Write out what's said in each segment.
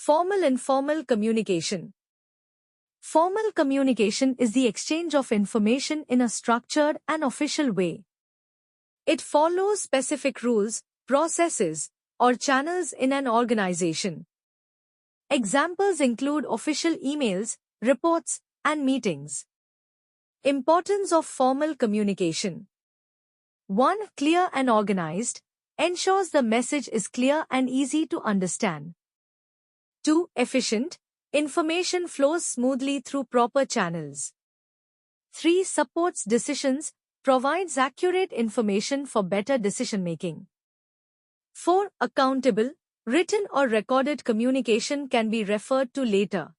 Formal-informal communication. Formal communication is the exchange of information in a structured and official way. It follows specific rules, processes, or channels in an organization. Examples include official emails, reports, and meetings. Importance of formal communication. 1. Clear and organized. Ensures the message is clear and easy to understand. 2. Efficient. Information flows smoothly through proper channels. 3. Supports decisions. Provides accurate information for better decision-making. 4. Accountable. Written or recorded communication can be referred to later.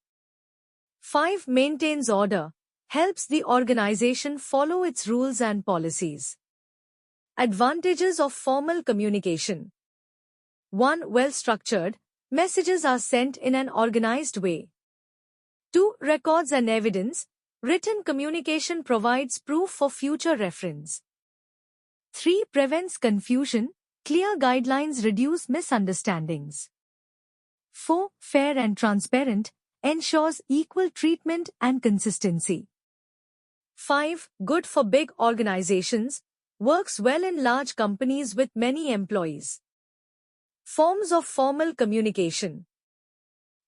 5. Maintains order. Helps the organization follow its rules and policies. Advantages of formal communication. 1. Well-structured. Messages are sent in an organized way. 2. Records and evidence. Written communication provides proof for future reference. 3. Prevents confusion. Clear guidelines reduce misunderstandings. 4. Fair and transparent. Ensures equal treatment and consistency. 5. Good for big organizations. Works well in large companies with many employees. Forms of formal communication.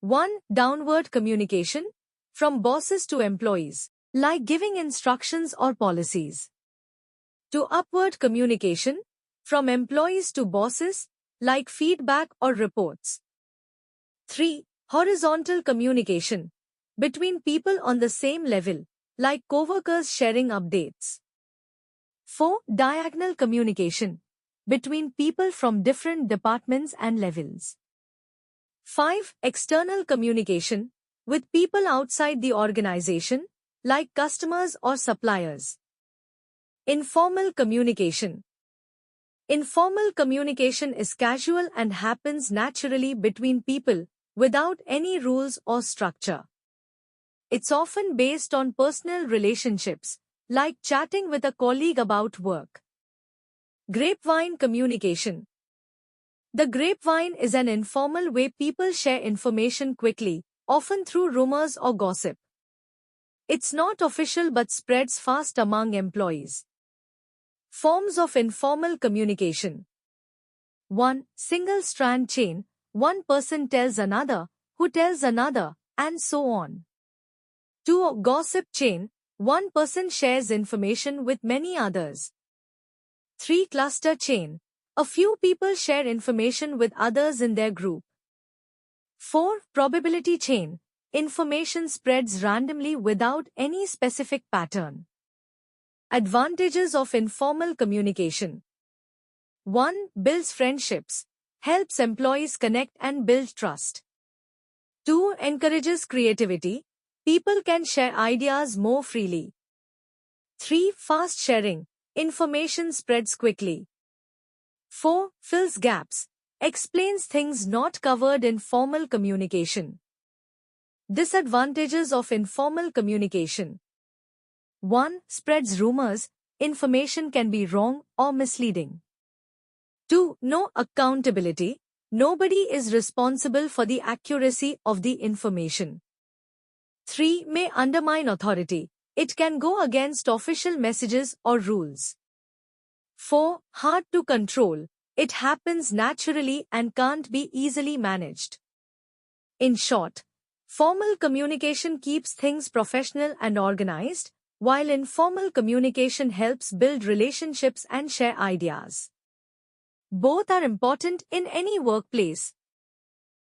1. Downward communication. From bosses to employees, like giving instructions or policies. 2. Upward communication. From employees to bosses, like feedback or reports. 3. Horizontal communication. Between people on the same level, like coworkers sharing updates. 4. Diagonal communication. Between people from different departments and levels. 5. External communication. With people outside the organization, like customers or suppliers. Informal communication. Informal communication is casual and happens naturally between people, without any rules or structure. It's often based on personal relationships, like chatting with a colleague about work. Grapevine communication. The grapevine is an informal way people share information quickly, often through rumors or gossip. It's not official but spreads fast among employees. Forms of informal communication. 1. Single strand chain. One person tells another, who tells another, and so on. 2. Gossip chain. One person shares information with many others. 3. Cluster chain. A few people share information with others in their group. 4. Probability chain. Information spreads randomly without any specific pattern. Advantages of informal communication. 1. Builds friendships. Helps employees connect and build trust. 2. Encourages creativity. People can share ideas more freely. 3. Fast sharing. Information spreads quickly. 4. Fills gaps. Explains things not covered in formal communication. Disadvantages of informal communication. 1. Spreads rumors. Information can be wrong or misleading. 2. No accountability. Nobody is responsible for the accuracy of the information. 3. May undermine authority. It can go against official messages or rules. 4. Hard to control. It happens naturally and can't be easily managed. In short, formal communication keeps things professional and organized, while informal communication helps build relationships and share ideas. Both are important in any workplace.